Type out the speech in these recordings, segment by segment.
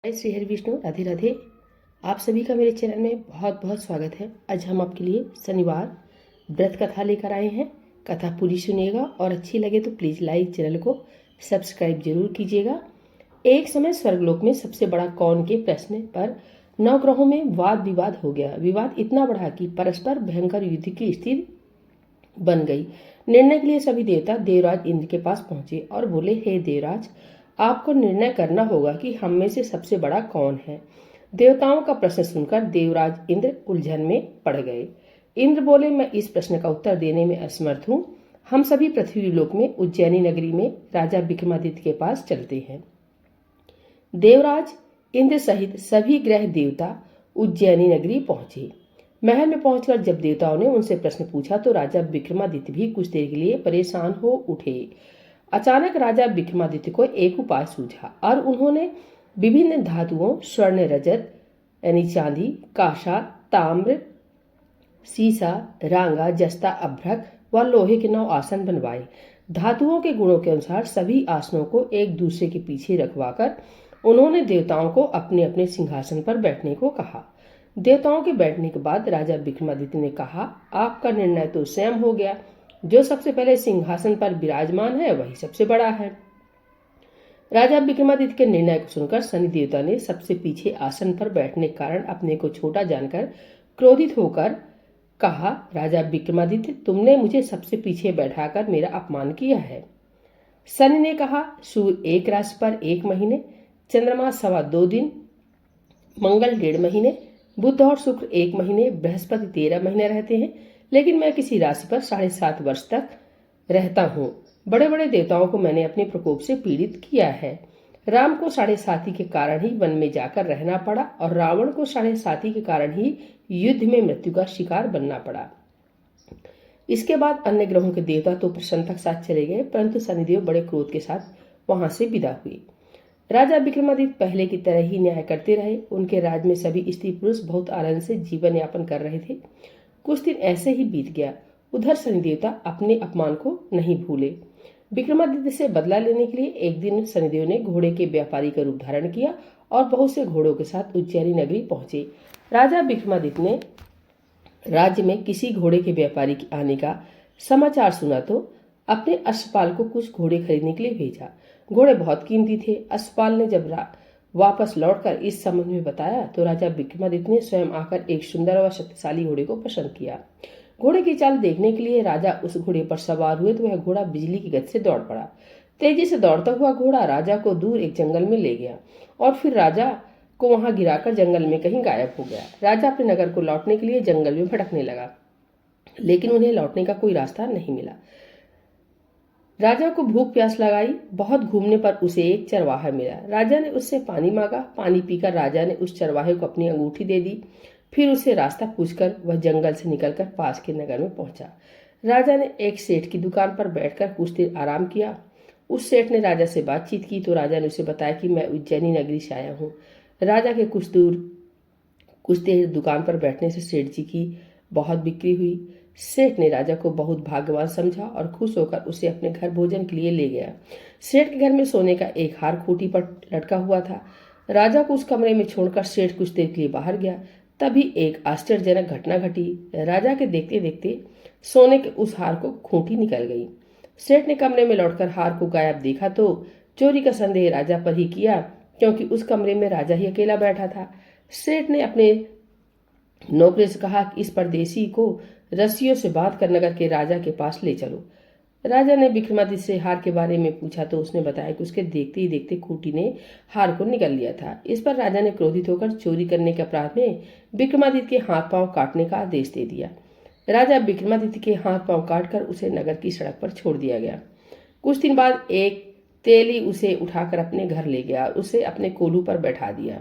श्री हरि विष्णु, राधे राधे। आप सभी का मेरे चैनल में बहुत बहुत स्वागत है। आज हम आपके लिए शनिवार व्रत कथा लेकर आए हैं। कथा पूरी सुनिएगा और अच्छी लगे तो प्लीज़ लाइक, चैनल को सब्सक्राइब जरूर कीजिएगा। एक समय स्वर्गलोक में सबसे बड़ा कौन के प्रश्न पर नवग्रहों में वाद विवाद हो गया। विवाद इतना बढ़ा कि परस्पर भयंकर युद्ध की स्थिति बन गई। निर्णय के लिए सभी देवता देवराज इंद्र के पास पहुंचे और बोले, हे देवराज, आपको निर्णय करना होगा कि हम में से सबसे बड़ा कौन है। देवताओं का प्रश्न सुनकर देवराज इंद्र उलझन में पड़ गए। इंद्र बोले, मैं इस प्रश्न का उत्तर देने में असमर्थ हूँ। हम सभी पृथ्वी लोक में उज्जैनी नगरी में राजा विक्रमादित्य के पास चलते हैं। देवराज इंद्र सहित सभी ग्रह देवता उज्जैनी नगरी पहुंचे। महल में पहुंचकर जब देवताओं ने उनसे प्रश्न पूछा तो राजा विक्रमादित्य भी कुछ देर के लिए परेशान हो उठे। अचानक राजा विक्रमादित्य को एक उपाय सूझा और उन्होंने विभिन्न धातुओं स्वर्ण, रजत यानी चांदी, कांसा, ताम्र, सीसा, रांगा, जस्ता, अभ्रक व लोहे के 9 आसन बनवाए। धातुओं के गुणों के अनुसार सभी आसनों को एक दूसरे के पीछे रखवाकर उन्होंने देवताओं को अपने अपने सिंहासन पर बैठने को कहा। देवताओं के बैठने के बाद राजा विक्रमादित्य ने कहा, आपका निर्णय तो स्वयं हो गया। जो सबसे पहले सिंहासन पर विराजमान है वही सबसे बड़ा है। राजा विक्रमादित्य के निर्णय को सुनकर शनि देवता ने सबसे पीछे आसन पर बैठने के कारण अपने को छोटा जानकर क्रोधित होकर कहा, राजा विक्रमादित्य, तुमने मुझे सबसे पीछे बैठाकर मेरा अपमान किया है। शनि ने कहा, सूर्य एक राशि पर 1 महीने, चंद्रमा 2.25 दिन, मंगल 1.5 महीने, बुध और शुक्र 1 महीने, बृहस्पति 13 महीने रहते हैं, लेकिन मैं किसी राशि पर 7.5 वर्ष तक रहता हूँ। बड़े बड़े देवताओं को मैंने अपने प्रकोप से पीड़ित किया है। राम को 7.5 के कारण ही वन में जाकर रहना पड़ा और रावण को 7.5 के कारण ही युद्ध में मृत्यु का शिकार बनना पड़ा। इसके बाद अन्य ग्रहों के देवता तो प्रसन्नता के साथ चले गए, परंतु शनिदेव बड़े क्रोध के साथ वहां से विदा हुए। राजा विक्रमादित्य पहले की तरह ही न्याय करते रहे। उनके राज्य में सभी स्त्री पुरुष बहुत आनंद से जीवन यापन कर रहे थे। कुछ दिन ऐसे ही बीत गया। उधर शनि देवता अपने अपमान को नहीं भूले। विक्रमादित्य से बदला लेने के लिए एक दिन शनिदेव ने घोड़े के व्यापारी का रूप धारण किया और बहुत से घोड़ों के साथ उज्जैनी नगरी पहुंचे। राजा विक्रमादित्य ने राज्य में किसी घोड़े के व्यापारी के आने का समाचार सुना तो अपने अश्वपाल को कुछ घोड़े खरीदने के लिए भेजा। घोड़े बहुत कीमती थे। अश्वपाल ने जब वापस लौटकर इस संबंध में बताया तो राजा विक्रमादित्य ने स्वयं आकर एक सुंदर व शक्तिशाली घोड़े को पसंद किया। घोड़े की चाल देखने के लिए राजा उस घोड़े पर सवार हुए तो वह घोड़ा बिजली की गति से दौड़ पड़ा। तेजी से दौड़ता हुआ घोड़ा राजा को दूर एक जंगल में ले गया और फिर राजा को वहां गिराकर जंगल में कहीं गायब हो गया। राजा अपने नगर को लौटने के लिए जंगल में भटकने लगा, लेकिन उन्हें लौटने का कोई रास्ता नहीं मिला। राजा को भूख प्यास लगाई। बहुत घूमने पर उसे एक चरवाहा मिला। राजा ने उससे पानी मांगा। पानी पीकर राजा ने उस चरवाहे को अपनी अंगूठी दे दी। फिर उसे रास्ता पूछकर वह जंगल से निकलकर पास के नगर में पहुंचा। राजा ने एक सेठ की दुकान पर बैठकर कुछ देर आराम किया। उस सेठ ने राजा से बातचीत की तो राजा ने उसे बताया कि मैं उज्जैनी नगरी से आया हूँ। राजा के कुछ देर दुकान पर बैठने से सेठ जी की बहुत बिक्री हुई। सेठ ने राजा को बहुत भाग्यवान समझा और खुश होकर उसे अपने घर भोजन के लिए ले गया। सेठ के घर में सोने का एक हार खूंटी पर लटका हुआ था। राजा को उस कमरे में छोड़कर सेठ कुछ देर के लिए बाहर गया। तभी एक आश्चर्यजनक घटना घटी। राजा के देखते देखते सोने के उस हार को खूंटी निकल गई। सेठ ने कमरे में लौटकर हार को गायब देखा तो चोरी का संदेह राजा पर ही किया, क्योंकि उस कमरे में राजा ही अकेला बैठा था। सेठ ने अपने नौकरी से कहा कि इस परदेसी को रस्सियों से बांध कर नगर के राजा के पास ले चलो। राजा ने विक्रमादित्य से हार के बारे में पूछा तो उसने बताया कि उसके देखते ही देखते खूंटी ने हार को निगल लिया था। इस पर राजा ने क्रोधित होकर चोरी करने के अपराध में विक्रमादित्य के हाथ पांव काटने का आदेश दे दिया। राजा विक्रमादित्य के हाथ पांव काटकर उसे नगर की सड़क पर छोड़ दिया गया। कुछ दिन बाद एक तेली उसे उठाकर अपने घर ले गया और उसे अपने कोलू पर बैठा दिया।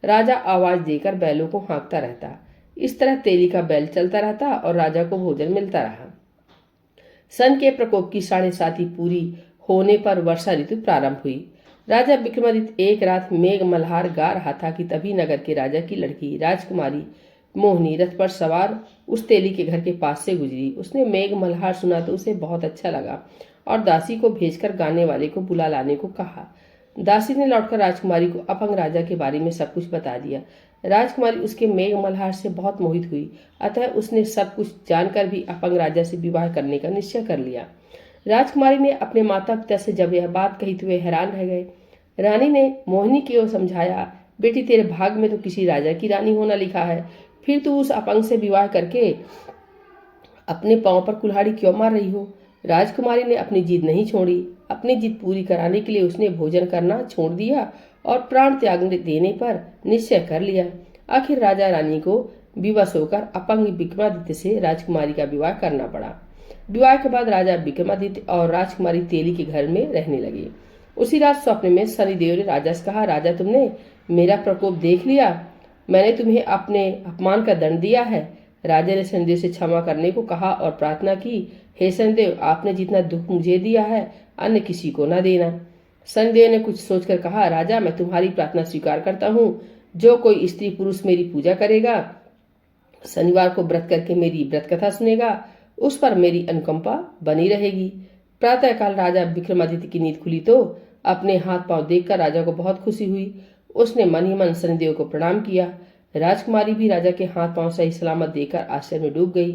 राजा आवाज देकर बैलों को हाँकता रहता। इस तरह तेली का बैल चलता रहता और राजा को भोजन मिलता रहा। सन के प्रकोप की 7.5 पूरी होने पर वर्षा ऋतु प्रारंभ हुई। राजा विक्रमादित्य एक रात मेघ मल्हार गा रहा था कि तभी नगर के राजा की लड़की राजकुमारी मोहिनी रथ पर सवार उस तेली के घर के पास से गुजरी। उसने मेघ मल्हार सुना तो उसे बहुत अच्छा लगा और दासी को भेजकर गाने वाले को बुला लाने को कहा। दासी ने लौटकर राजकुमारी को अपंग राजा के बारे में सब कुछ बता दिया। राजकुमारी उसके मेघ मल्हार से बहुत मोहित हुई, अतः उसने सब कुछ जानकर भी अपंग राजा से विवाह करने का निश्चय कर लिया। राजकुमारी ने अपने माता पिता से जब यह बात कही तो वे हैरान रह गए। रानी ने मोहिनी को समझाया, बेटी तेरे भाग में तो किसी राजा की रानी होना लिखा है, फिर तू उस अपंग से विवाह करके अपने पांव पर कुल्हाड़ी क्यों मार रही हो। राजकुमारी ने अपनी जिद नहीं छोड़ी। अपनी जिद पूरी कराने के लिए उसने भोजन करना छोड़ दिया और प्राण त्याग देने पर निश्चय कर लिया। आखिर राजा रानी को विवश होकर अपंग विक्रमादित्य से राजकुमारी का विवाह करना पड़ा। विवाह के बाद राजा विक्रमादित्य और राजकुमारी तेली के घर में रहने लगे। उसी रात स्वप्न में शनिदेव ने राजा से कहा, राजा तुमने मेरा प्रकोप देख लिया, मैंने तुम्हें अपने अपमान का दंड दिया है। राजा ने शनिदेव से क्षमा करने को कहा और प्रार्थना की, हे शनिदेव, आपने जितना दुख मुझे दिया है अन्य किसी को न देना। शनिदेव ने कुछ सोचकर कहा, राजा मैं तुम्हारी प्रार्थना स्वीकार करता हूँ। जो कोई स्त्री पुरुष मेरी पूजा करेगा, शनिवार को व्रत करके मेरी व्रत कथा सुनेगा, उस पर मेरी अनुकंपा बनी रहेगी। प्रातःकाल राजा विक्रमादित्य की नींद खुली तो अपने हाथ पांव देखकर राजा को बहुत खुशी हुई। उसने मन ही मन शनिदेव को प्रणाम किया। राजकुमारी भी राजा के हाथ पांव सही सलामत देखकर आश्चर्य में डूब गई।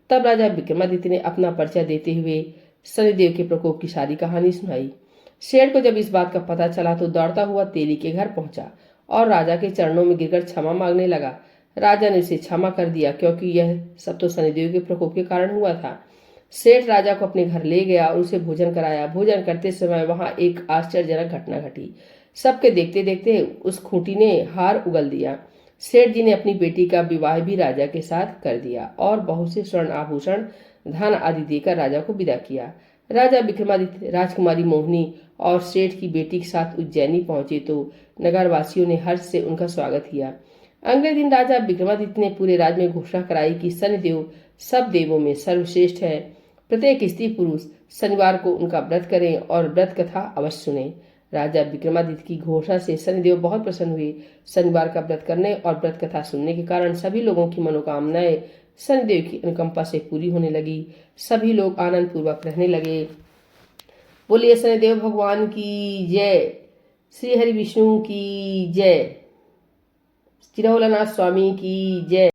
तब राजा विक्रमादित्य ने अपना परिचय देते हुए शनिदेव के प्रकोप की सारी कहानी सुनाई। शेर को जब इस बात का पता चला तो दौड़ता हुआ तेली के घर पहुंचा और राजा के चरणों में गिरकर क्षमा मांगने लगा। राजा ने उसे क्षमा कर दिया, क्योंकि यह सब तो शनिदेव के प्रकोप के कारण हुआ था। सेठ राजा को अपने घर ले गया और उसे भोजन कराया। भोजन करते समय वहां एक आश्चर्यजनक घटना घटी। सबके देखते देखते उस खूंटी ने हार उगल दिया। सेठ जी ने अपनी बेटी का विवाह भी राजा के साथ कर दिया और बहुत से स्वर्ण आभूषण, धन आदि देकर राजा को विदा किया। राजा विक्रमादित्य, राजकुमारी मोहिनी और सेठ की बेटी के साथ उज्जैनी पहुंचे तो नगरवासियों ने हर्ष से उनका स्वागत किया। अगले दिन राजा विक्रमादित्य ने पूरे राज्य में घोषणा कराई कि शनिदेव सब देवों में सर्वश्रेष्ठ है। प्रत्येक स्त्री पुरुष शनिवार को उनका व्रत करें और व्रत कथा अवश्य सुने। राजा विक्रमादित्य की घोषणा से शनिदेव बहुत प्रसन्न हुए। शनिवार का व्रत करने और व्रत कथा सुनने के कारण सभी लोगों की मनोकामनाएं शनिदेव की अनुकंपा से पूरी होने लगी। सभी लोग आनंद पूर्वक रहने लगे। बोलिए शनिदेव भगवान की जय, श्री हरि विष्णु की जय, चिरौलनाथ स्वामी की जय।